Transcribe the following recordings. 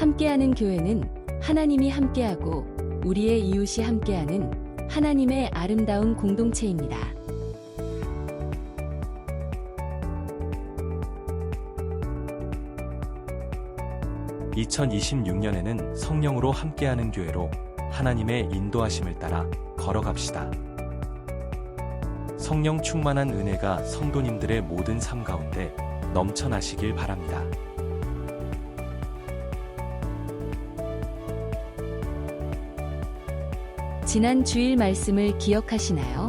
함께하는 교회는 하나님이 함께하고 우리의 이웃이 함께하는 하나님의 아름다운 공동체입니다. (2026년에는) 성령으로 함께하는 교회로 하나님의 인도하심을 따라 걸어갑시다. 성령 충만한 은혜가 성도님들의 모든 삶 가운데 넘쳐나시길 바랍니다. 지난 주일 말씀을 기억하시나요?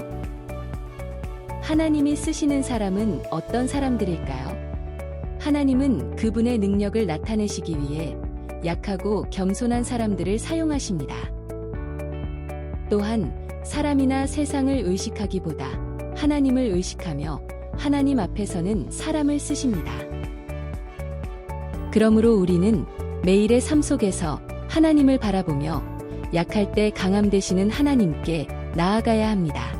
하나님이 쓰시는 사람은 어떤 사람들일까요? 하나님은 그분의 능력을 나타내시기 위해 약하고 겸손한 사람들을 사용하십니다. 또한 사람이나 세상을 의식하기보다 하나님을 의식하며 하나님 앞에서는 사람을 쓰십니다. 그러므로 우리는 매일의 삶 속에서 하나님을 바라보며 약할 때 강함 되시는 하나님께 나아가야 합니다.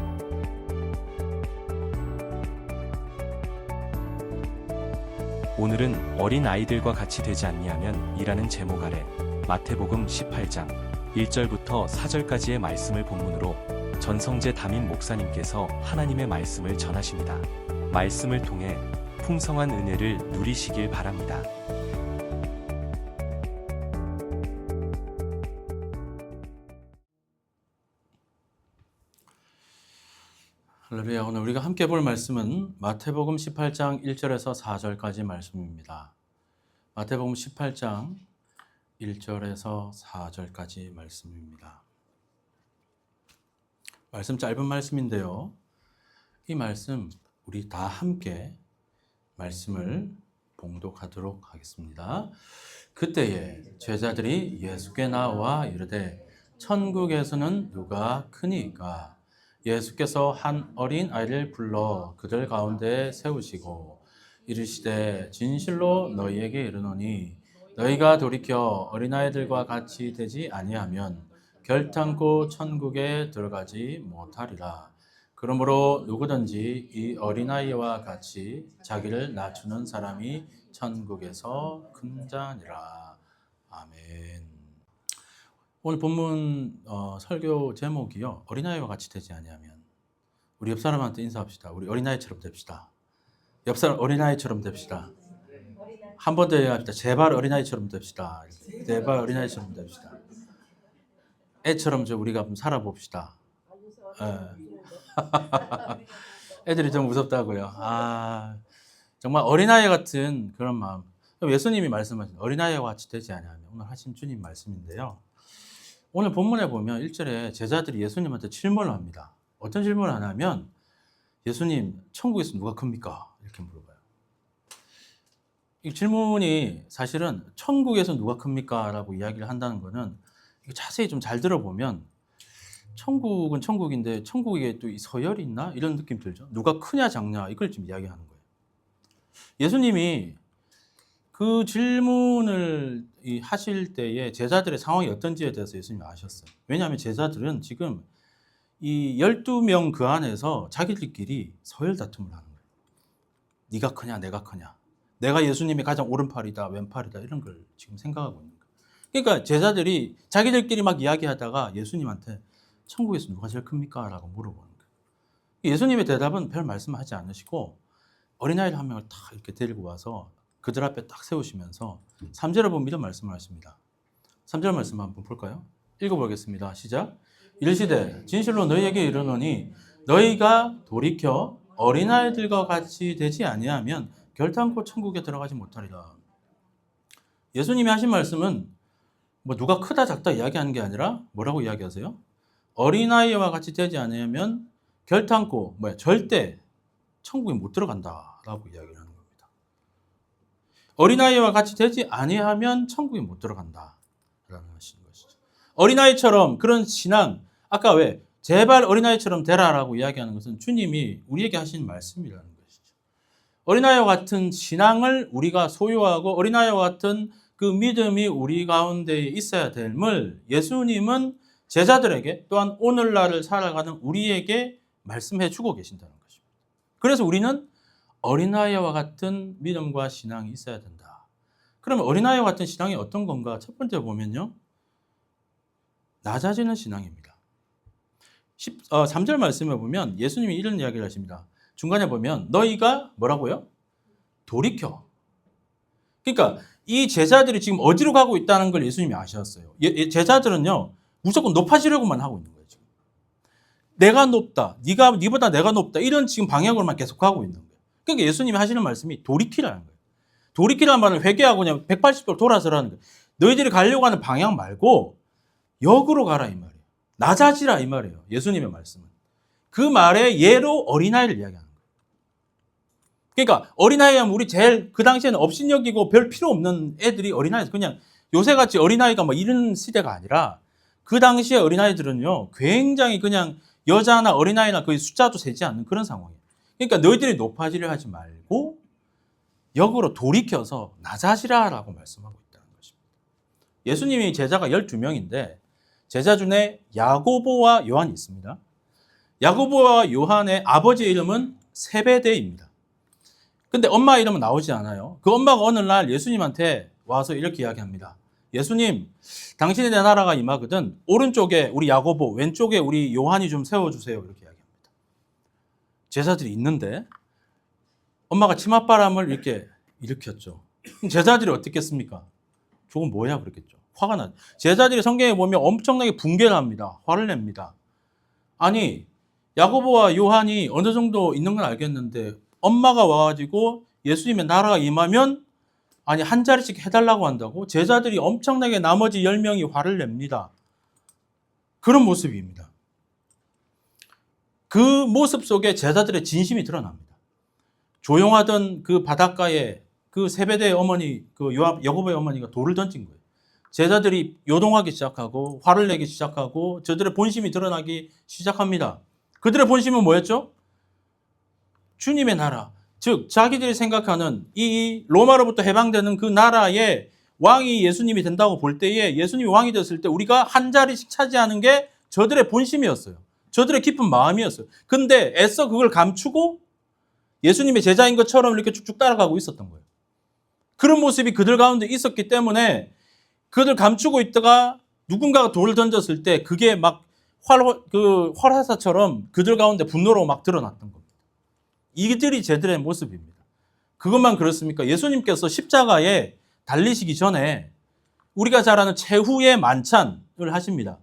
오늘은 어린 아이들과 같이 되지 아니하면 이라는 제목 아래 마태복음 18장 1절부터 4절까지의 말씀을 본문으로 전성재 담임 목사님께서 하나님의 말씀을 전하십니다. 말씀을 통해 풍성한 은혜를 누리시길 바랍니다. 할렐루야. 오늘 우리가 함께 볼 말씀은 마태복음 18장 1절에서 4절까지 말씀입니다. 마태복음 18장 1절에서 4절까지 말씀입니다. 말씀 짧은 말씀인데요. 이 말씀 우리 다 함께 말씀을 봉독하도록 하겠습니다. 그때에 제자들이 예수께 나와 이르되 천국에서는 누가 크니까? 예수께서 한 어린 아이를 불러 그들 가운데 세우시고 이르시되 진실로 너희에게 이르노니 너희가 돌이켜 어린아이들과 같이 되지 아니하면 결탄코 천국에 들어가지 못하리라. 그러므로 누구든지 이 어린아이와 같이 자기를 낮추는 사람이 천국에서 큰 자니라. 아멘. 오늘 본문 설교 제목이요. 어린아이와 같이 되지 아니하면. 우리 옆 사람한테 인사합시다. 우리 어린아이처럼 됩시다. 옆 사람 어린아이처럼 됩시다. 한 번 더 얘기합시다. 제발 어린아이처럼 됩시다. 제발 어린아이처럼 됩시다. 애처럼 우리가 한번 살아봅시다. 애들이 좀 무섭다고요. 정말 어린아이 같은 그런 마음. 예수님이 말씀하신 어린아이와 같이 되지 아니하면 오늘 하신 주님 말씀인데요. 오늘 본문에 보면 1절에 제자들이 예수님한테 질문을 합니다. 어떤 질문을 하냐면 예수님, 천국에서 누가 큽니까? 이렇게 물어봐요. 이 질문이 사실은 천국에서 누가 큽니까? 라고 이야기를 한다는 것은 자세히 좀 잘 들어보면 천국은 천국인데 천국에 또 서열이 있나? 이런 느낌 들죠. 누가 크냐 작냐 이걸 좀 이야기하는 거예요. 예수님이 그 질문을 하실 때에 제자들의 상황이 어떤지에 대해서 예수님이 아셨어요. 왜냐하면 제자들은 지금 이 12명 그 안에서 자기들끼리 서열 다툼을 하는 거예요. 네가 크냐 내가 크냐. 내가 예수님이 가장 오른팔이다 왼팔이다 이런 걸 지금 생각하고 있는 거예요. 그러니까 제자들이 자기들끼리 막 이야기하다가 예수님한테 천국에서 누가 제일 큽니까? 라고 물어보는 거예요. 예수님의 대답은 별 말씀하지 않으시고 어린아이를 한 명을 딱 이렇게 데리고 와서 그들 앞에 딱 세우시면서 3절을 보면 이런 말씀을 하십니다. 3절 말씀 한번 볼까요? 읽어보겠습니다. 시작. 이르시되 진실로 너희에게 이르노니 너희가 돌이켜 어린아이들과 같이 되지 아니하면 결탄코 천국에 들어가지 못하리라. 예수님이 하신 말씀은 뭐 누가 크다 작다 이야기하는 게 아니라 뭐라고 이야기하세요? 어린아이와 같이 되지 않으면 결탄코 절대 천국에 못 들어간다라고 이야기를 하는 겁니다. 어린아이와 같이 되지 아니하면 천국에 못 들어간다라는 하시는 것이죠. 어린아이처럼 그런 신앙, 아까 왜 제발 어린아이처럼 되라라고 이야기하는 것은 주님이 우리에게 하신 말씀이라는 것이죠. 어린아이와 같은 신앙을 우리가 소유하고 어린아이와 같은 그 믿음이 우리 가운데 있어야 됨을 예수님은 제자들에게 또한 오늘날을 살아가는 우리에게 말씀해 주고 계신다는 것입니다. 그래서 우리는 어린아이와 같은 믿음과 신앙이 있어야 된다. 그러면 어린아이와 같은 신앙이 어떤 건가? 첫 번째 보면요. 낮아지는 신앙입니다. 3절 말씀에 보면 예수님이 이런 이야기를 하십니다. 중간에 보면 너희가 뭐라고요? 돌이켜. 그러니까 이 제자들이 지금 어디로 가고 있다는 걸 예수님이 아셨어요. 제자들은요. 무조건 높아지려고만 하고 있는 거예요. 지금. 내가 높다. 네보다 내가 높다. 이런 지금 방향으로만 계속 가고 있는 거예요. 그러니까 예수님이 하시는 말씀이 돌이키라는 거예요. 돌이키라는 말은 회개하고 그냥 180도 돌아서라는 거예요. 너희들이 가려고 하는 방향 말고 역으로 가라 이 말이에요. 낮아지라 이 말이에요. 예수님의 말씀은. 그 말의 예로 어린아이를 이야기하는 거예요. 그러니까 어린아이 하면 우리 제일 그 당시에는 업신여기고 별 필요 없는 애들이 어린아이, 그냥 요새같이 어린아이가 뭐 이런 시대가 아니라 그 당시에 어린아이들은요 굉장히 그냥 여자나 어린아이나 거의 숫자도 세지 않는 그런 상황이에요. 그러니까 너희들이 높아지려 하지 말고 역으로 돌이켜서 낮아지라라고 말씀하고 있다는 것입니다. 예수님이 제자가 12명인데 제자 중에 야고보와 요한이 있습니다. 야고보와 요한의 아버지의 이름은 세베대입니다. 근데 엄마 이름은 나오지 않아요. 그 엄마가 어느 날 예수님한테 와서 이렇게 이야기합니다. 예수님, 당신의 나라가 임하거든 오른쪽에 우리 야고보, 왼쪽에 우리 요한이 좀 세워주세요. 이렇게 이야기합니다. 제자들이 있는데 엄마가 치맛바람을 이렇게 일으켰죠. 그럼 제자들이 어떻게 했습니까? 저건 뭐야 그랬겠죠. 화가 나죠. 제자들이 성경에 보면 엄청나게 분개를 합니다. 화를 냅니다. 아니 야고보와 요한이 어느 정도 있는 건 알겠는데 엄마가 와가지고 예수님의 나라가 임하면 아니 한 자리씩 해달라고 한다고 제자들이 엄청나게 나머지 10명이 화를 냅니다. 그런 모습입니다. 그 모습 속에 제자들의 진심이 드러납니다. 조용하던 그 바닷가에 그 세베대의 어머니, 그 야고보의 어머니가 돌을 던진 거예요. 제자들이 요동하기 시작하고 화를 내기 시작하고 저들의 본심이 드러나기 시작합니다. 그들의 본심은 뭐였죠? 주님의 나라, 즉 자기들이 생각하는 이 로마로부터 해방되는 그 나라의 왕이 예수님이 된다고 볼 때에 예수님이 왕이 됐을 때 우리가 한 자리씩 차지하는 게 저들의 본심이었어요. 저들의 깊은 마음이었어요. 근데 애써 그걸 감추고 예수님의 제자인 것처럼 이렇게 쭉쭉 따라가고 있었던 거예요. 그런 모습이 그들 가운데 있었기 때문에 그들 감추고 있다가 누군가가 돌을 던졌을 때 그게 막 활화사처럼 그들 가운데 분노로 막 드러났던 겁니다. 이들이 제들의 모습입니다. 그것만 그렇습니까? 예수님께서 십자가에 달리시기 전에 우리가 잘 아는 최후의 만찬을 하십니다.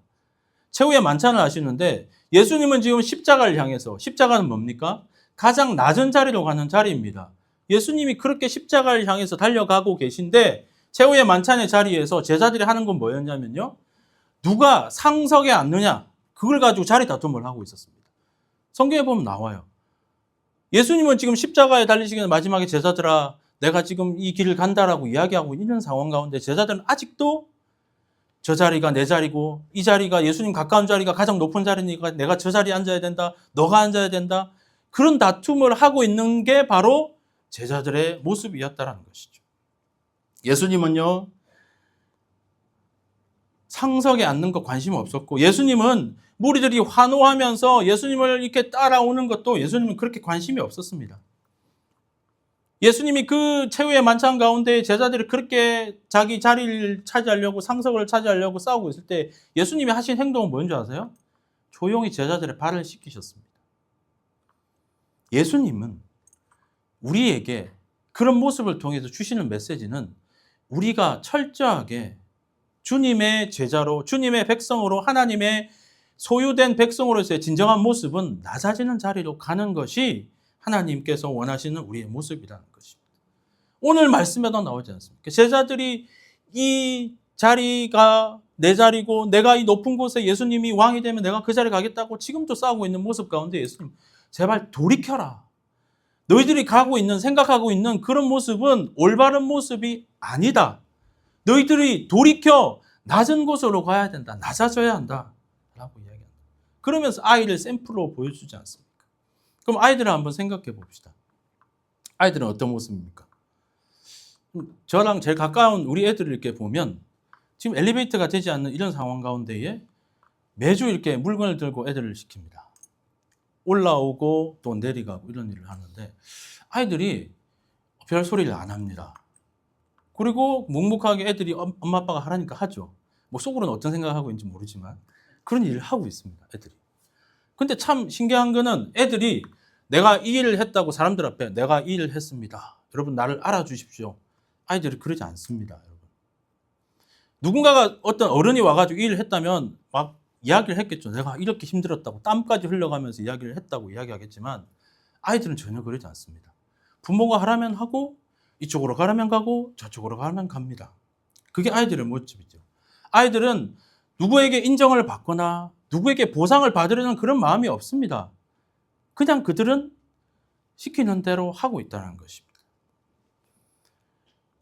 최후의 만찬을 하시는데 예수님은 지금 십자가를 향해서, 십자가는 뭡니까? 가장 낮은 자리로 가는 자리입니다. 예수님이 그렇게 십자가를 향해서 달려가고 계신데 최후의 만찬의 자리에서 제자들이 하는 건 뭐였냐면요. 누가 상석에 앉느냐 그걸 가지고 자리 다툼을 하고 있었습니다. 성경에 보면 나와요. 예수님은 지금 십자가에 달리시기 전에 마지막에 제자들아 내가 지금 이 길을 간다라고 이야기하고 있는 상황 가운데 제자들은 아직도 저 자리가 내 자리고 이 자리가 예수님 가까운 자리가 가장 높은 자리니까 내가 저 자리에 앉아야 된다. 너가 앉아야 된다. 그런 다툼을 하고 있는 게 바로 제자들의 모습이었다라는 것이죠. 예수님은요. 상석에 앉는 거 관심 없었고 예수님은 무리들이 환호하면서 예수님을 이렇게 따라오는 것도 예수님은 그렇게 관심이 없었습니다. 예수님이 그 최후의 만찬 가운데 제자들이 그렇게 자기 자리를 차지하려고 상석을 차지하려고 싸우고 있을 때 예수님이 하신 행동은 뭔지 아세요? 조용히 제자들의 발을 씻기셨습니다. 예수님은 우리에게 그런 모습을 통해서 주시는 메시지는 우리가 철저하게 주님의 제자로 주님의 백성으로 하나님의 소유된 백성으로서의 진정한 모습은 낮아지는 자리로 가는 것이 하나님께서 원하시는 우리의 모습이라는 것입니다. 오늘 말씀에도 나오지 않습니까? 제자들이 이 자리가 내 자리고 내가 이 높은 곳에 예수님이 왕이 되면 내가 그 자리에 가겠다고 지금도 싸우고 있는 모습 가운데 예수님 제발 돌이켜라. 너희들이 가고 있는 생각하고 있는 그런 모습은 올바른 모습이 아니다. 너희들이 돌이켜 낮은 곳으로 가야 된다. 낮아져야 한다. 라고 이야기합니다. 그러면서 아이를 샘플로 보여주지 않습니까? 그럼 아이들을 한번 생각해 봅시다. 아이들은 어떤 모습입니까? 저랑 제일 가까운 우리 애들을 이렇게 보면 지금 엘리베이터가 되지 않는 이런 상황 가운데에 매주 이렇게 물건을 들고 애들을 시킵니다. 올라오고 또 내려가고 이런 일을 하는데 아이들이 별 소리를 안 합니다. 그리고 묵묵하게 애들이 엄마 아빠가 하라니까 하죠. 뭐 속으로는 어떤 생각하고 있는지 모르지만 그런 일을 하고 있습니다. 애들이. 근데 참 신기한 거는 애들이 내가 이 일을 했다고 사람들 앞에 내가 이 일을 했습니다. 여러분 나를 알아주십시오. 아이들이 그러지 않습니다. 여러분. 누군가가 어떤 어른이 와가지고 이 일을 했다면 막 이야기를 했겠죠. 내가 이렇게 힘들었다고 땀까지 흘려가면서 이야기를 했다고 이야기하겠지만 아이들은 전혀 그러지 않습니다. 부모가 하라면 하고 이쪽으로 가라면 가고 저쪽으로 가라면 갑니다. 그게 아이들의 모습이죠. 아이들은 누구에게 인정을 받거나 누구에게 보상을 받으려는 그런 마음이 없습니다. 그냥 그들은 시키는 대로 하고 있다는 것입니다.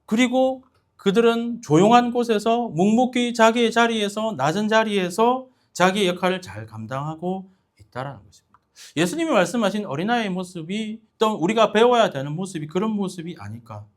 그리고 그들은 조용한 곳에서 묵묵히 자기의 자리에서 낮은 자리에서 자기의 역할을 잘 감당하고 있다는 것입니다. 예수님이 말씀하신 어린아이의 모습이 또 우리가 배워야 되는 모습이 그런 모습이 아닐까.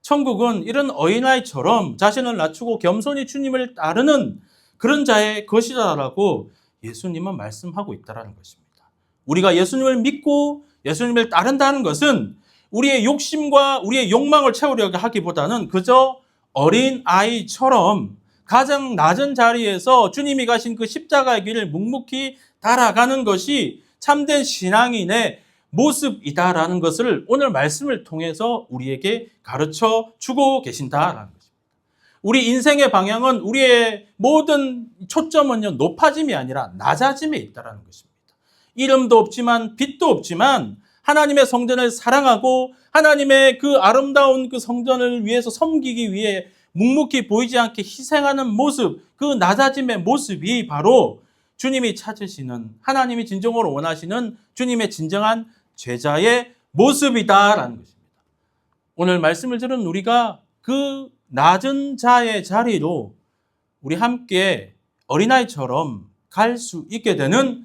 천국은 이런 어린아이처럼 자신을 낮추고 겸손히 주님을 따르는 그런 자의 것이다라고 예수님은 말씀하고 있다는 것입니다. 우리가 예수님을 믿고 예수님을 따른다는 것은 우리의 욕심과 우리의 욕망을 채우려고 하기보다는 그저 어린 아이처럼 가장 낮은 자리에서 주님이 가신 그 십자가의 길을 묵묵히 따라가는 것이 참된 신앙인의 모습이다라는 것을 오늘 말씀을 통해서 우리에게 가르쳐 주고 계신다라는 것입니다. 우리 인생의 방향은 우리의 모든 초점은요, 높아짐이 아니라 낮아짐에 있다라는 것입니다. 이름도 없지만 빛도 없지만 하나님의 성전을 사랑하고 하나님의 그 아름다운 그 성전을 위해서 섬기기 위해 묵묵히 보이지 않게 희생하는 모습, 그 낮아짐의 모습이 바로 주님이 찾으시는, 하나님이 진정으로 원하시는 주님의 진정한 제자의 모습이다라는 것입니다. 오늘 말씀을 들은 우리가 그 낮은 자의 자리로 우리 함께 어린아이처럼 갈 수 있게 되는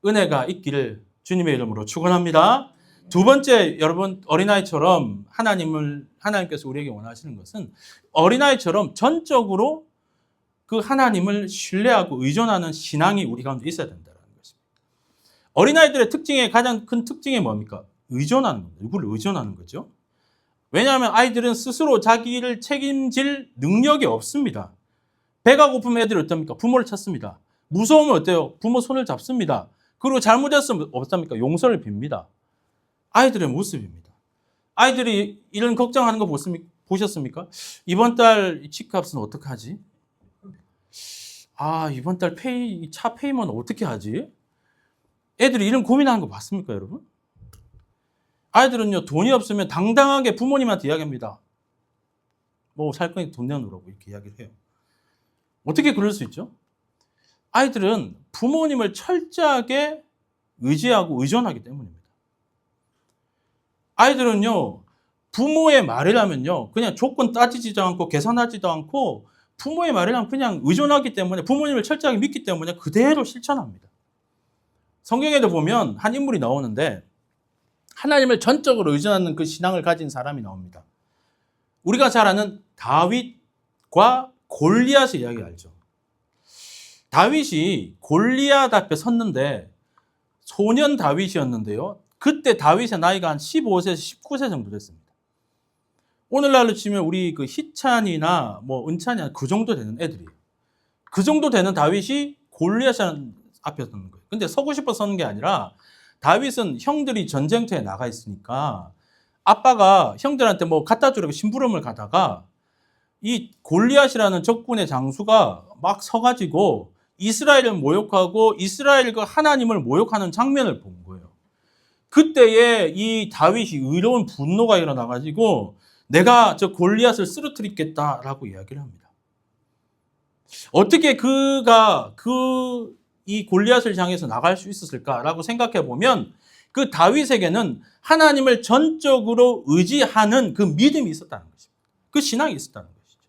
은혜가 있기를 주님의 이름으로 축원합니다. 두 번째, 여러분, 어린아이처럼 하나님께서 우리에게 원하시는 것은 어린아이처럼 전적으로 그 하나님을 신뢰하고 의존하는 신앙이 우리 가운데 있어야 된다는 것입니다. 어린아이들의 특징의 가장 큰 특징이 뭡니까? 의존하는 겁니다. 누구를 의존하는 거죠? 왜냐하면 아이들은 스스로 자기를 책임질 능력이 없습니다. 배가 고프면 애들이 어떻습니까? 부모를 찾습니다. 무서우면 어때요? 부모 손을 잡습니다. 그리고 잘못했으면 어떻습니까? 용서를 빕니다. 아이들의 모습입니다. 아이들이 이런 걱정하는 거 보셨습니까? 이번 달 치값은 어떡하지? 이번 달 차 페이면 어떻게 하지? 애들이 이런 고민하는 거 봤습니까, 여러분? 아이들은요, 돈이 없으면 당당하게 부모님한테 이야기합니다. 뭐, 살 거니 돈 내놓으라고 이렇게 이야기를 해요. 어떻게 그럴 수 있죠? 아이들은 부모님을 철저하게 의지하고 의존하기 때문입니다. 아이들은요, 부모의 말이라면요, 그냥 조건 따지지도 않고 계산하지도 않고 부모의 말이라면 그냥 의존하기 때문에 부모님을 철저하게 믿기 때문에 그대로 실천합니다. 성경에도 보면 한 인물이 나오는데 하나님을 전적으로 의존하는 그 신앙을 가진 사람이 나옵니다. 우리가 잘 아는 다윗과 골리앗의 이야기 알죠? 다윗이 골리앗 앞에 섰는데 소년 다윗이었는데요. 그때 다윗의 나이가 한 15세에서 19세 정도 됐습니다. 오늘날로 치면 우리 그 희찬이나 뭐 은찬이나 그 정도 되는 애들이에요. 그 정도 되는 다윗이 골리앗 앞에 서는 거예요. 근데 서고 싶어 서는 게 아니라 다윗은 형들이 전쟁터에 나가 있으니까 아빠가 형들한테 뭐 갖다 주려고 심부름을 가다가 이 골리앗이라는 적군의 장수가 막 서가지고 이스라엘을 모욕하고 이스라엘 그 하나님을 모욕하는 장면을 본 거예요. 그때에 이 다윗이 의로운 분노가 일어나가지고 내가 저 골리앗을 쓰러뜨리겠다라고 이야기를 합니다. 어떻게 그가 이 골리앗을 향해서 나갈 수 있었을까라고 생각해 보면 그 다윗에게는 하나님을 전적으로 의지하는 그 믿음이 있었다는 것입니다. 그 신앙이 있었다는 것이죠.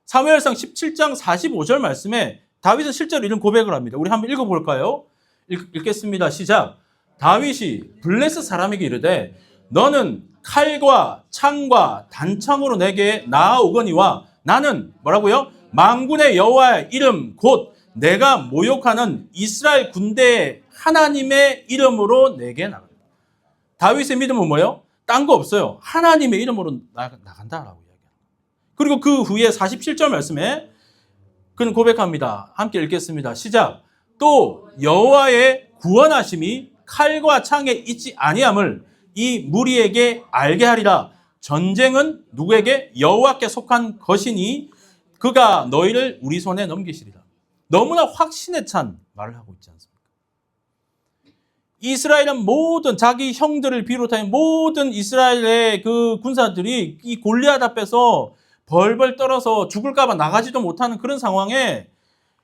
사무엘상 17장 45절 말씀에 다윗은 실제로 이런 고백을 합니다. 우리 한번 읽어볼까요? 읽겠습니다. 시작. 다윗이 블레셋 사람에게 이르되 너는 칼과 창과 단창으로 내게 나아오거니와 나는 뭐라고요? 만군의 여호와의 이름 곧 내가 모욕하는 이스라엘 군대의 하나님의 이름으로 내게 나간다. 다윗의 믿음은 뭐예요? 딴 거 없어요. 하나님의 이름으로 나간다라고 이야기합니다. 그리고 그 후에 47절 말씀에 그는 고백합니다. 함께 읽겠습니다. 시작. 또 여호와의 구원하심이 칼과 창에 있지 아니함을 이 무리에게 알게 하리라. 전쟁은 누구에게? 여호와께 속한 것이니 그가 너희를 우리 손에 넘기시리라. 너무나 확신에 찬 말을 하고 있지 않습니까? 이스라엘은 모든 자기 형들을 비롯한 모든 이스라엘의 그 군사들이 이 골리앗 앞에서 벌벌 떨어서 죽을까 봐 나가지도 못하는 그런 상황에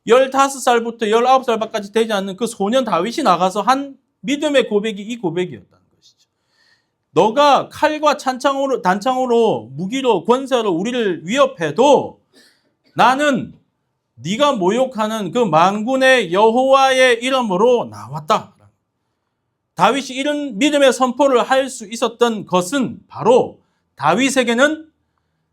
15살부터 19살까지 되지 않는 그 소년 다윗이 나가서 한 믿음의 고백이 이 고백이었다는 것이죠. 너가 칼과 단창으로 무기로 권세로 우리를 위협해도 나는 네가 모욕하는 그 만군의 여호와의 이름으로 나왔다. 다윗이 이런 믿음의 선포를 할 수 있었던 것은 바로 다윗에게는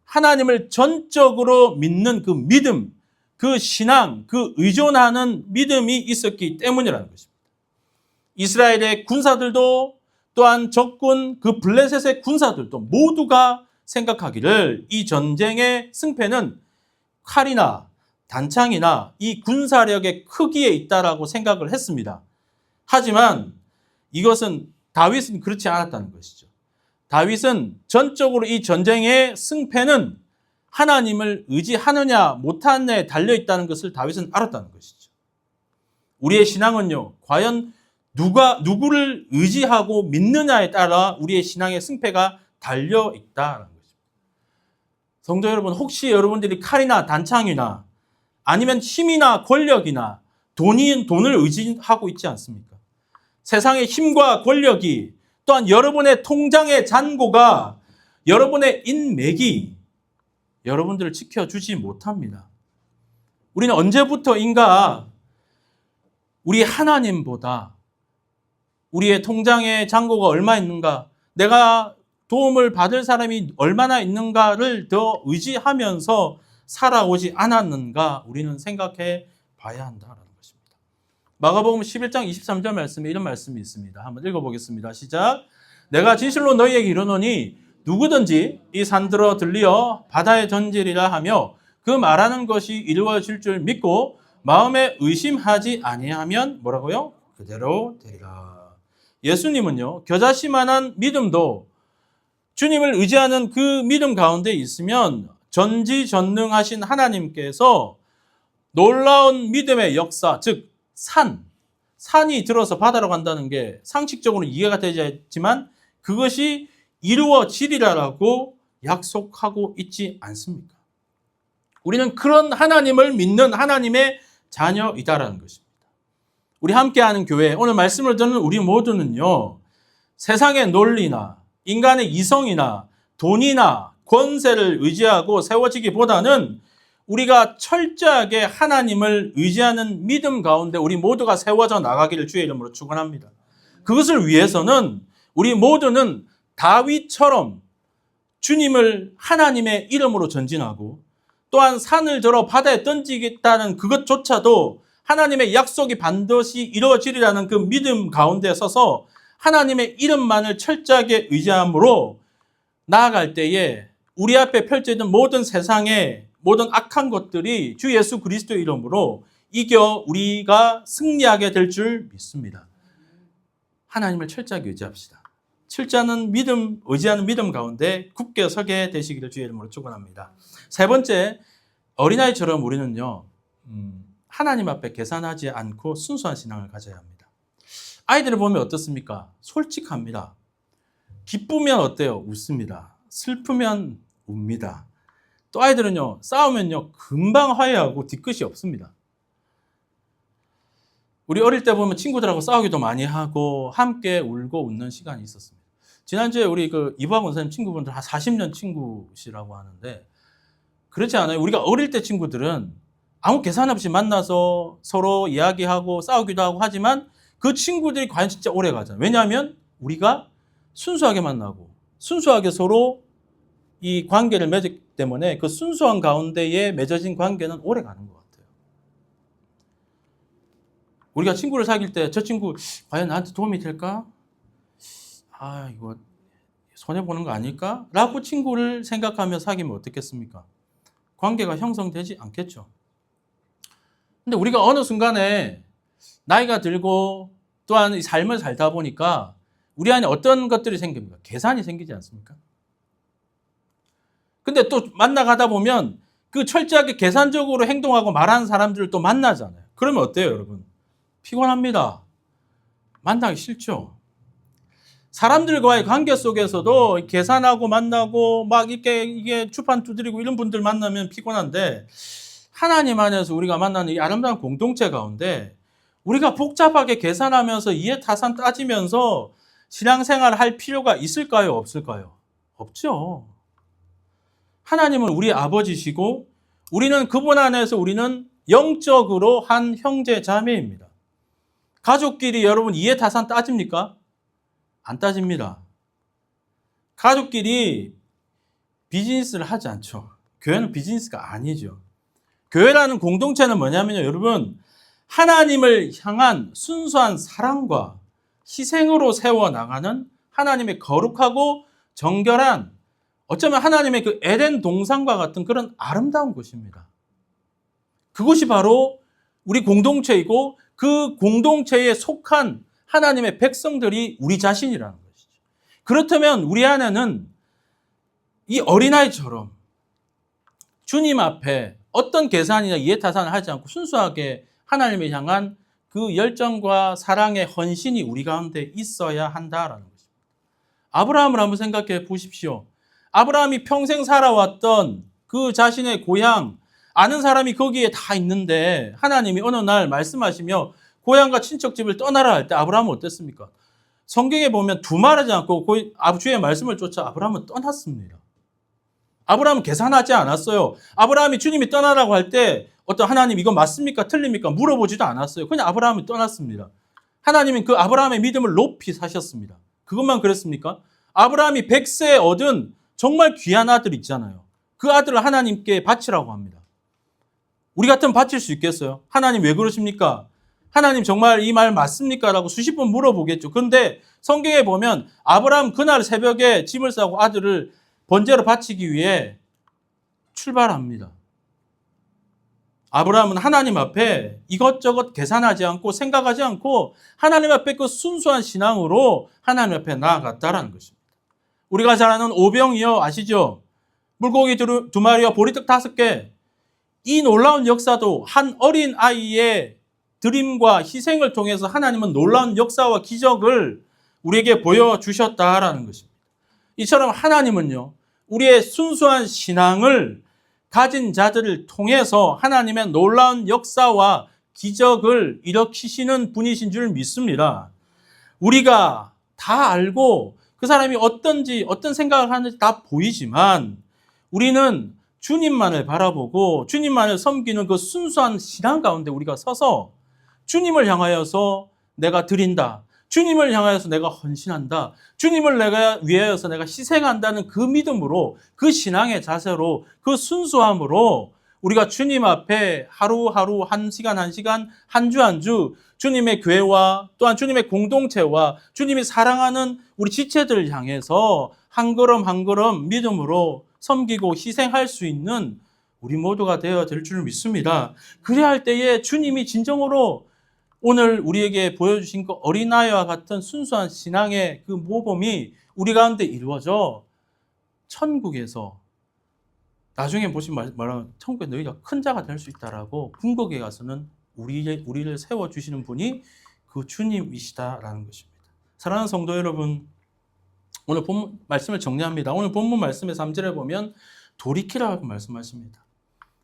하나님을 전적으로 믿는 그 믿음, 그 신앙, 그 의존하는 믿음이 있었기 때문이라는 것입니다. 이스라엘의 군사들도 또한 적군 그 블레셋의 군사들도 모두가 생각하기를 이 전쟁의 승패는 칼이나 단창이나 이 군사력의 크기에 있다라고 생각을 했습니다. 하지만 이것은 다윗은 그렇지 않았다는 것이죠. 다윗은 전적으로 이 전쟁의 승패는 하나님을 의지하느냐 못하느냐에 달려있다는 것을 다윗은 알았다는 것이죠. 우리의 신앙은요, 과연 누구를 의지하고 믿느냐에 따라 우리의 신앙의 승패가 달려있다는 것입니다. 성도 여러분, 혹시 여러분들이 칼이나 단창이나 아니면 힘이나 권력이나 돈을 의지하고 있지 않습니까? 세상의 힘과 권력이 또한 여러분의 통장의 잔고가 여러분의 인맥이 여러분들을 지켜주지 못합니다. 우리는 언제부터인가 우리 하나님보다 우리의 통장의 잔고가 얼마 있는가, 내가 도움을 받을 사람이 얼마나 있는가를 더 의지하면서 살아오지 않았는가 우리는 생각해 봐야 한다는 것입니다. 마가복음 11장 23절 말씀에 이런 말씀이 있습니다. 한번 읽어보겠습니다. 시작. 내가 진실로 너희에게 이르노니 누구든지 이 산들어 들리어 바다에 던지리라 하며 그 말하는 것이 이루어질 줄 믿고 마음에 의심하지 아니하면 뭐라고요? 그대로 되리라. 예수님은요, 겨자씨만한 믿음도 주님을 의지하는 그 믿음 가운데 있으면 전지전능하신 하나님께서 놀라운 믿음의 역사, 즉 산이 들어서 바다로 간다는 게 상식적으로 이해가 되지만 그것이 이루어지리라고 약속하고 있지 않습니까? 우리는 그런 하나님을 믿는 하나님의 자녀이다라는 것입니다. 우리 함께하는 교회, 오늘 말씀을 듣는 우리 모두는요, 세상의 논리나 인간의 이성이나 돈이나 권세를 의지하고 세워지기보다는 우리가 철저하게 하나님을 의지하는 믿음 가운데 우리 모두가 세워져 나가기를 주의 이름으로 축원합니다. 그것을 위해서는 우리 모두는 다윗처럼 주님을 하나님의 이름으로 전진하고 또한 산을 들어 바다에 던지겠다는 그것조차도 하나님의 약속이 반드시 이루어지리라는 그 믿음 가운데 서서 하나님의 이름만을 철저하게 의지함으로 나아갈 때에 우리 앞에 펼쳐진 모든 세상의 모든 악한 것들이 주 예수 그리스도의 이름으로 이겨 우리가 승리하게 될 줄 믿습니다. 하나님을 철저하게 의지합시다. 철저한 믿음, 의지하는 믿음 가운데 굳게 서게 되시기를 주의 이름으로 축원합니다. 세 번째, 어린아이처럼 우리는요, 하나님 앞에 계산하지 않고 순수한 신앙을 가져야 합니다. 아이들을 보면 어떻습니까? 솔직합니다. 기쁘면 어때요? 웃습니다. 슬프면 웁니다. 또 아이들은요, 싸우면요, 금방 화해하고 뒤끝이 없습니다. 우리 어릴 때 보면 친구들하고 싸우기도 많이 하고 함께 울고 웃는 시간이 있었습니다. 지난주에 우리 이보학 원사님 친구분들 한 40년 친구시라고 하는데 그렇지 않아요? 우리가 어릴 때 친구들은 아무 계산 없이 만나서 서로 이야기하고 싸우기도 하고 하지만 그 친구들이 과연 진짜 오래 가잖아요. 왜냐하면 우리가 순수하게 만나고 순수하게 서로 이 관계를 맺었기 때문에 그 순수한 가운데에 맺어진 관계는 오래 가는 것 같아요. 우리가 친구를 사귈 때 저 친구 과연 나한테 도움이 될까? 이거 손해보는 거 아닐까? 라고 친구를 생각하며 사귀면 어떻겠습니까? 관계가 형성되지 않겠죠. 근데 우리가 어느 순간에 나이가 들고 또한 삶을 살다 보니까 우리 안에 어떤 것들이 생깁니까? 계산이 생기지 않습니까? 근데 또 만나가다 보면 그 철저하게 계산적으로 행동하고 말하는 사람들을 또 만나잖아요. 그러면 어때요, 여러분? 피곤합니다. 만나기 싫죠. 사람들과의 관계 속에서도 계산하고 만나고 막 이게 주판 두드리고 이런 분들 만나면 피곤한데, 하나님 안에서 우리가 만나는 이 아름다운 공동체 가운데 우리가 복잡하게 계산하면서 이해타산 따지면서 신앙생활을 할 필요가 있을까요? 없을까요? 없죠. 하나님은 우리 아버지시고 우리는 그분 안에서 우리는 영적으로 한 형제 자매입니다. 가족끼리 여러분 이해타산 따집니까? 안 따집니다. 가족끼리 비즈니스를 하지 않죠. 교회는 비즈니스가 아니죠. 교회라는 공동체는 뭐냐면요, 여러분, 하나님을 향한 순수한 사랑과 희생으로 세워나가는 하나님의 거룩하고 정결한, 어쩌면 하나님의 그 에덴 동산과 같은 그런 아름다운 곳입니다. 그것이 바로 우리 공동체이고 그 공동체에 속한 하나님의 백성들이 우리 자신이라는 것이죠. 그렇다면 우리 안에는 이 어린아이처럼 주님 앞에 어떤 계산이나 이해타산을 하지 않고 순수하게 하나님을 향한 그 열정과 사랑의 헌신이 우리 가운데 있어야 한다라는 것입니다. 아브라함을 한번 생각해 보십시오. 아브라함이 평생 살아왔던 그 자신의 고향, 아는 사람이 거기에 다 있는데 하나님이 어느 날 말씀하시며 고향과 친척집을 떠나라 할 때 아브라함은 어땠습니까? 성경에 보면 두말하지 않고 주의 말씀을 쫓아 아브라함은 떠났습니다. 아브라함은 계산하지 않았어요. 아브라함이 주님이 떠나라고 할 때 어떤 하나님 이거 맞습니까? 틀립니까? 물어보지도 않았어요. 그냥 아브라함이 떠났습니다. 하나님은 그 아브라함의 믿음을 높이 사셨습니다. 그것만 그랬습니까? 아브라함이 100세에 얻은 정말 귀한 아들 있잖아요. 그 아들을 하나님께 바치라고 합니다. 우리 같으면 바칠 수 있겠어요? 하나님 왜 그러십니까? 하나님 정말 이 말 맞습니까? 라고 수십 번 물어보겠죠. 그런데 성경에 보면 아브라함 그날 새벽에 짐을 싸고 아들을 번제로 바치기 위해 출발합니다. 아브라함은 하나님 앞에 이것저것 계산하지 않고 생각하지 않고 하나님 앞에 그 순수한 신앙으로 하나님 앞에 나아갔다라는 것입니다. 우리가 잘 아는 오병이어 아시죠? 물고기 2마리와 보리떡 5개. 이 놀라운 역사도 한 어린 아이의 드림과 희생을 통해서 하나님은 놀라운 역사와 기적을 우리에게 보여주셨다라는 것입니다. 이처럼 하나님은요, 우리의 순수한 신앙을 가진 자들을 통해서 하나님의 놀라운 역사와 기적을 일으키시는 분이신 줄 믿습니다. 우리가 다 알고 그 사람이 어떤지 어떤 생각을 하는지 다 보이지만 우리는 주님만을 바라보고 주님만을 섬기는 그 순수한 신앙 가운데 우리가 서서 주님을 향하여서 내가 드린다. 주님을 향하여서 내가 헌신한다. 주님을 내가 위하여서 내가 희생한다는 그 믿음으로, 그 신앙의 자세로, 그 순수함으로 우리가 주님 앞에 하루하루, 한 시간 한 시간, 한 주 한 주 주님의 교회와 또한 주님의 공동체와 주님이 사랑하는 우리 지체들을 향해서 한 걸음 한 걸음 믿음으로 섬기고 희생할 수 있는 우리 모두가 되어야 될 줄 믿습니다. 그래야 할 때에 주님이 진정으로 오늘 우리에게 보여주신 그 어린아이와 같은 순수한 신앙의 그 모범이 우리 가운데 이루어져 천국에서 나중에 보시면 말하면 천국에 너희가 큰 자가 될 수 있다라고 궁극에 가서는 우리를 세워주시는 분이 그 주님이시다라는 것입니다. 사랑하는 성도 여러분, 오늘 본문 말씀을 정리합니다. 오늘 본문 말씀의 3절에 보면 돌이키라고 말씀하십니다.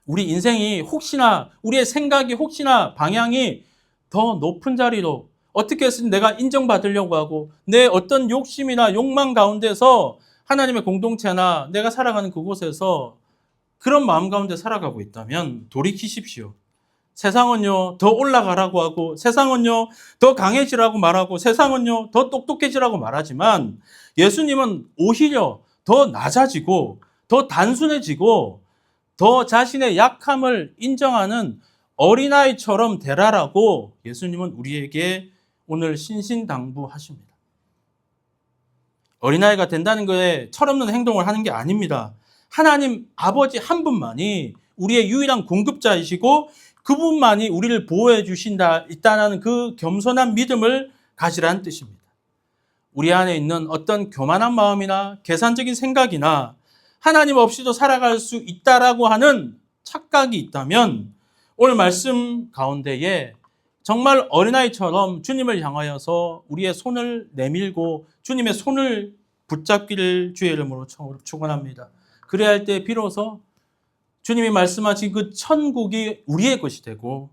우리 인생이 혹시나, 우리의 생각이 혹시나 방향이 더 높은 자리로 어떻게 해서든 내가 인정받으려고 하고 내 어떤 욕심이나 욕망 가운데서 하나님의 공동체나 내가 살아가는 그곳에서 그런 마음 가운데 살아가고 있다면 돌이키십시오. 세상은요 더 올라가라고 하고 세상은요 더 강해지라고 말하고 세상은요 더 똑똑해지라고 말하지만 예수님은 오히려 더 낮아지고 더 단순해지고 더 자신의 약함을 인정하는 어린아이처럼 되라라고 예수님은 우리에게 오늘 신신당부하십니다. 어린아이가 된다는 것에 철없는 행동을 하는 게 아닙니다. 하나님 아버지 한 분만이 우리의 유일한 공급자이시고 그분만이 우리를 보호해 주신다 있다는 그 겸손한 믿음을 가지라는 뜻입니다. 우리 안에 있는 어떤 교만한 마음이나 계산적인 생각이나 하나님 없이도 살아갈 수 있다라고 하는 착각이 있다면 오늘 말씀 가운데에 정말 어린아이처럼 주님을 향하여서 우리의 손을 내밀고 주님의 손을 붙잡기를 주의 이름으로 축원합니다. 그래야 할 때 비로소 주님이 말씀하신 그 천국이 우리의 것이 되고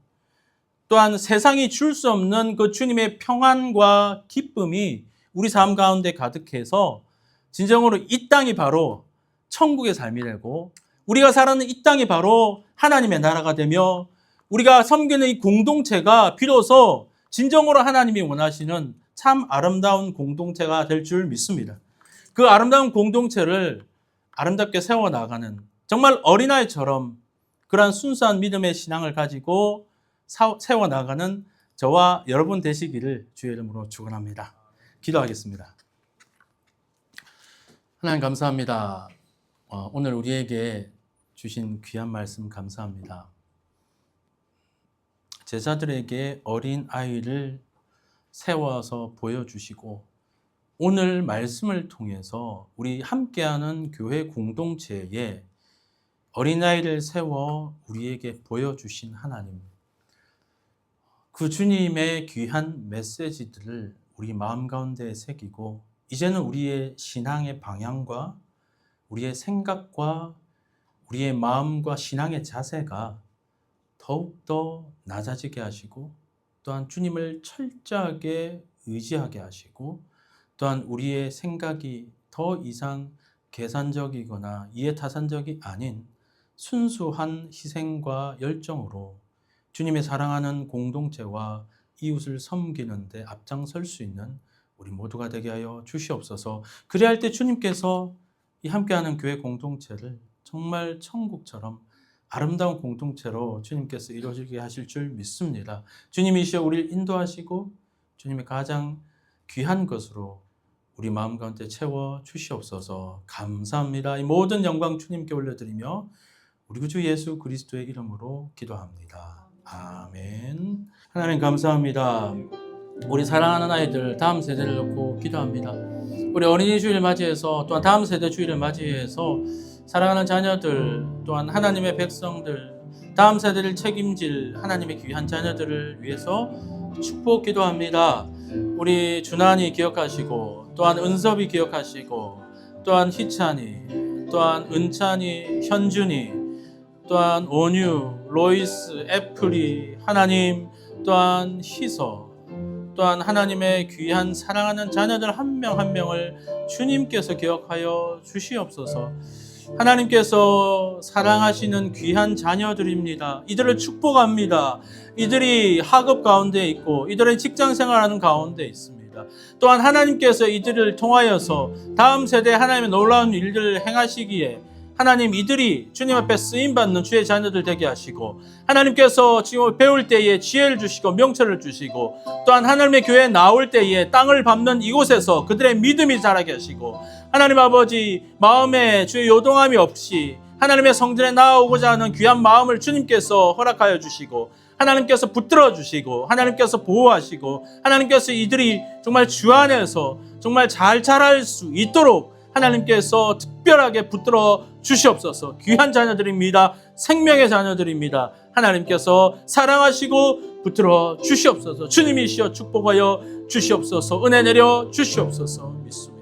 또한 세상이 줄 수 없는 그 주님의 평안과 기쁨이 우리 삶 가운데 가득해서 진정으로 이 땅이 바로 천국의 삶이 되고 우리가 살아가는 이 땅이 바로 하나님의 나라가 되며 우리가 섬기는 이 공동체가 비로소 진정으로 하나님이 원하시는 참 아름다운 공동체가 될 줄 믿습니다. 그 아름다운 공동체를 아름답게 세워나가는 정말 어린아이처럼 그러한 순수한 믿음의 신앙을 가지고 세워나가는 저와 여러분 되시기를 주의 이름으로 축원합니다. 기도하겠습니다. 하나님 감사합니다. 오늘 우리에게 주신 귀한 말씀 감사합니다. 제자들에게 어린 아이를 세워서 보여주시고 오늘 말씀을 통해서 우리 함께하는 교회 공동체에 어린아이를 세워 우리에게 보여주신 하나님, 그 주님의 귀한 메시지들을 우리 마음 가운데 새기고 이제는 우리의 신앙의 방향과 우리의 생각과 우리의 마음과 신앙의 자세가 더욱더 낮아지게 하시고 또한 주님을 철저하게 의지하게 하시고 또한 우리의 생각이 더 이상 계산적이거나 이해타산적이 아닌 순수한 희생과 열정으로 주님의 사랑하는 공동체와 이웃을 섬기는 데 앞장설 수 있는 우리 모두가 되게 하여 주시옵소서. 그래야 할 때 주님께서 이 함께하는 교회 공동체를 정말 천국처럼 아름다운 공동체로 주님께서 이루어지게 하실 줄 믿습니다. 주님이시여 우리를 인도하시고 주님의 가장 귀한 것으로 우리 마음 가운데 채워 주시옵소서. 감사합니다. 이 모든 영광 주님께 올려드리며 우리 구주 예수 그리스도의 이름으로 기도합니다. 아멘. 하나님 감사합니다. 우리 사랑하는 아이들 다음 세대를 놓고 기도합니다. 우리 어린이 주일을 맞이해서 또한 다음 세대 주일을 맞이해서 사랑하는 자녀들 또한 하나님의 백성들 다음 세대를 책임질 하나님의 귀한 자녀들을 위해서 축복 기도합니다. 우리 준환이 기억하시고 또한 은섭이 기억하시고 또한 희찬이 또한 은찬이 현준이 또한 온유 로이스 애플이 하나님 또한 희서 또한 하나님의 귀한 사랑하는 자녀들 한 명 한 명을 주님께서 기억하여 주시옵소서. 하나님께서 사랑하시는 귀한 자녀들입니다. 이들을 축복합니다. 이들이 학업 가운데 있고 이들의 직장 생활하는 가운데 있습니다. 또한 하나님께서 이들을 통하여서 다음 세대에 하나님의 놀라운 일들을 행하시기에 하나님 이들이 주님 앞에 쓰임받는 주의 자녀들 되게 하시고 하나님께서 지금 배울 때에 지혜를 주시고 명철을 주시고 또한 하나님의 교회에 나올 때에 땅을 밟는 이곳에서 그들의 믿음이 자라게 하시고 하나님 아버지 마음에 주의 요동함이 없이 하나님의 성전에 나아오고자 하는 귀한 마음을 주님께서 허락하여 주시고 하나님께서 붙들어 주시고 하나님께서 보호하시고 하나님께서 이들이 정말 주 안에서 정말 잘 자랄 수 있도록 하나님께서 특별하게 붙들어 주시옵소서. 귀한 자녀들입니다. 생명의 자녀들입니다. 하나님께서 사랑하시고 붙들어 주시옵소서. 주님이시여 축복하여 주시옵소서. 은혜 내려 주시옵소서. 믿습니다.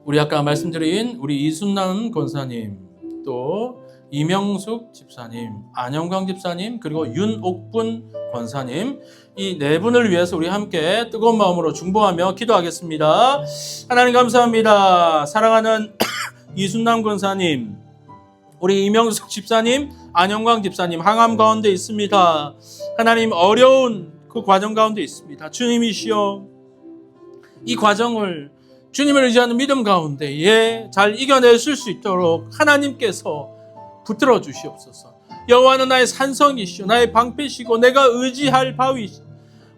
우리 아까 말씀드린 우리 이순남 권사님 또 이명숙 집사님, 안영광 집사님 그리고 윤옥분 권사님 이 네 분을 위해서 우리 함께 뜨거운 마음으로 중보하며 기도하겠습니다. 하나님 감사합니다. 사랑하는 이순남 권사님, 우리 이명숙 집사님, 안영광 집사님 항암 가운데 있습니다. 하나님 어려운 그 과정 가운데 있습니다. 주님이시여 이 과정을 주님을 의지하는 믿음 가운데에 잘 이겨내실 수 있도록 하나님께서 붙들어 주시옵소서. 여호와는 나의 산성이시오 나의 방패시고 내가 의지할 바위시오.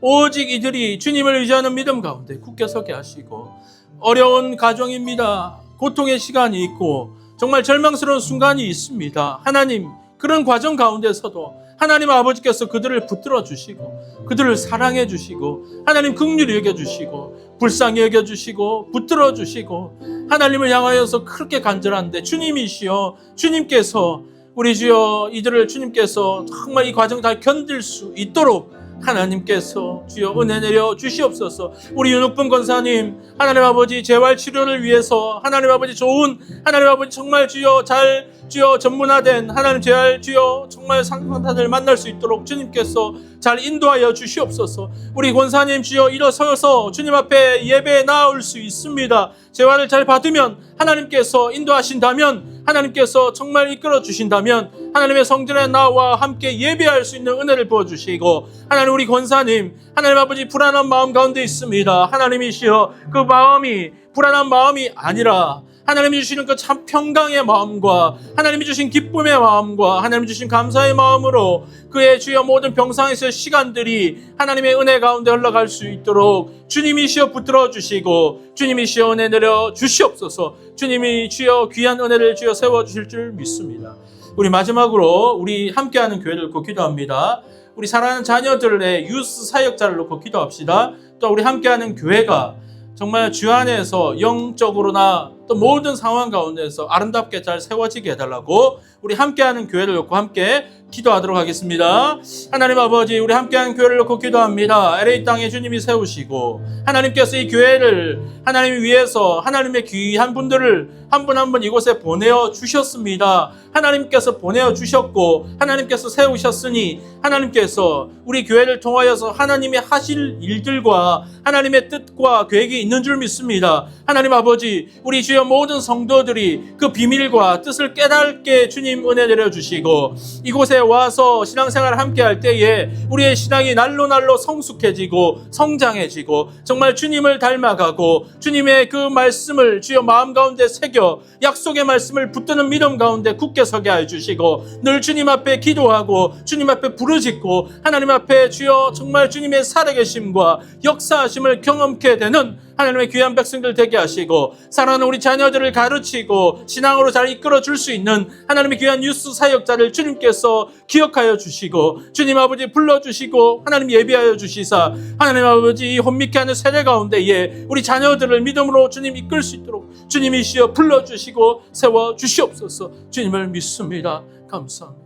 오직 이들이 주님을 의지하는 믿음 가운데 굳게 서게 하시고 어려운 가정입니다. 고통의 시간이 있고 정말 절망스러운 순간이 있습니다. 하나님, 그런 과정 가운데서도 하나님 아버지께서 그들을 붙들어 주시고 그들을 사랑해 주시고 하나님 긍휼히 여겨 주시고 불쌍히 여겨 주시고 붙들어 주시고 하나님을 향하여서 그렇게 간절한데 주님이시여, 주님께서 우리 주여 이들을 주님께서 정말 이 과정 다 견딜 수 있도록 하나님께서 주여 은혜 내려 주시옵소서. 우리 윤옥분 권사님, 하나님 아버지 재활 치료를 위해서 하나님 아버지 좋은 하나님 아버지 정말 주여 잘 주여 전문화된 하나님 재활 주여 정말 상담사들 만날 수 있도록 주님께서 잘 인도하여 주시옵소서. 우리 권사님 주여 일어서서 주님 앞에 예배에 나올 수 있습니다. 재활을 잘 받으면 하나님께서 인도하신다면 하나님께서 정말 이끌어 주신다면 하나님의 성전에 나와 함께 예배할 수 있는 은혜를 부어주시고 하나님 우리 권사님 하나님 아버지 불안한 마음 가운데 있습니다. 하나님이시여 그 마음이 불안한 마음이 아니라 하나님이 주시는 그 참 평강의 마음과 하나님이 주신 기쁨의 마음과 하나님이 주신 감사의 마음으로 그의 주여 모든 병상에서의 시간들이 하나님의 은혜 가운데 흘러갈 수 있도록 주님이시여 붙들어 주시고 주님이시여 은혜 내려 주시옵소서. 주님이 주여 귀한 은혜를 주여 세워주실 줄 믿습니다. 우리 마지막으로 우리 함께하는 교회를 놓고 기도합니다. 우리 사랑하는 자녀들의 유스 사역자를 놓고 기도합시다. 또 우리 함께하는 교회가 정말 주 안에서 영적으로나 또 모든 상황 가운데서 아름답게 잘 세워지게 해달라고 우리 함께하는 교회를 놓고 함께 기도하도록 하겠습니다. 하나님 아버지, 우리 함께하는 교회를 놓고 기도합니다. LA 땅에 주님이 세우시고 하나님께서 이 교회를 하나님 위해서 하나님의 귀한 분들을 한 분 한 분 이곳에 보내어 주셨습니다. 하나님께서 보내어 주셨고 하나님께서 세우셨으니 하나님께서 우리 교회를 통하여서 하나님의 하실 일들과 하나님의 뜻과 계획이 있는 줄 믿습니다. 하나님 아버지, 우리 주여 모든 성도들이 그 비밀과 뜻을 깨닫게 주님 은혜 내려주시고 이곳에 와서 신앙생활을 함께 할 때에 우리의 신앙이 날로 날로 성숙해지고 성장해지고 정말 주님을 닮아가고 주님의 그 말씀을 주여 마음 가운데 새겨 약속의 말씀을 붙드는 믿음 가운데 굳게 서게 해주시고 늘 주님 앞에 기도하고 주님 앞에 부르짖고 하나님 앞에 주여 정말 주님의 살아계심과 역사하심을 경험케 되는 하나님의 귀한 백성들 되게 하시고 사랑하는 우리 자녀들을 가르치고 신앙으로 잘 이끌어 줄 수 있는 하나님의 귀한 유스 사역자를 주님께서 기억하여 주시고 주님 아버지 불러주시고 하나님 예비하여 주시사 하나님 아버지 이 혼미케 하는 세대 가운데에 우리 자녀들을 믿음으로 주님 이끌 수 있도록 주님이시여 불러주시고 세워주시옵소서. 주님을 믿습니다. 감사합니다.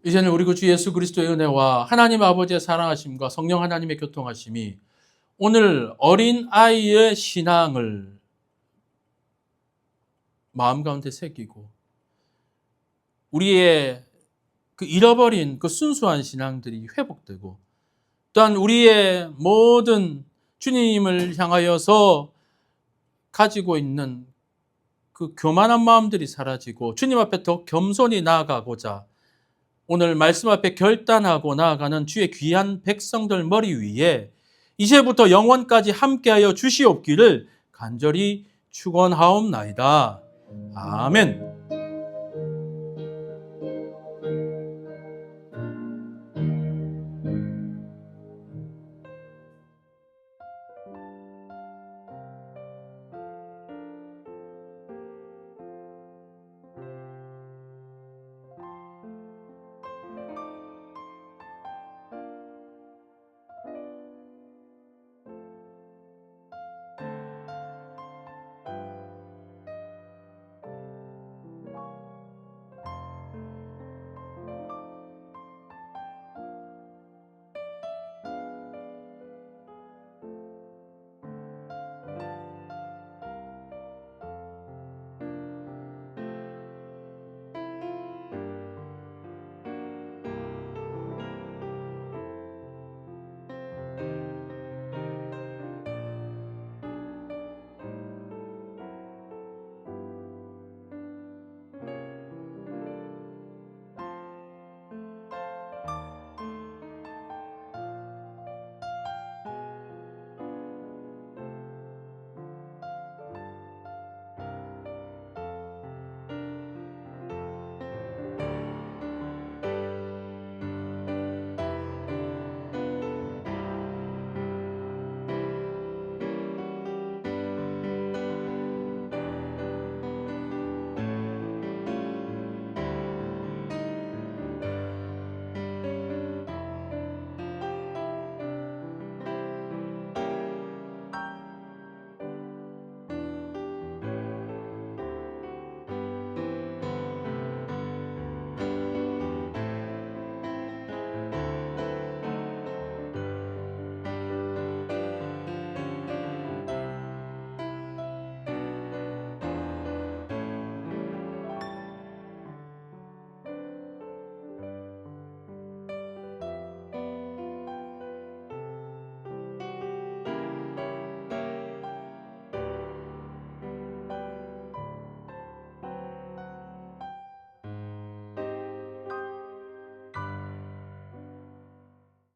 이제는 우리 주 예수 그리스도의 은혜와 하나님 아버지의 사랑하심과 성령 하나님의 교통하심이 오늘 어린 아이의 신앙을 마음 가운데 새기고 우리의 그 잃어버린 그 순수한 신앙들이 회복되고 또한 우리의 모든 주님을 향하여서 가지고 있는 그 교만한 마음들이 사라지고 주님 앞에 더 겸손히 나아가고자 오늘 말씀 앞에 결단하고 나아가는 주의 귀한 백성들 머리 위에 이제부터 영원까지 함께하여 주시옵기를 간절히 축원하옵나이다. 아멘.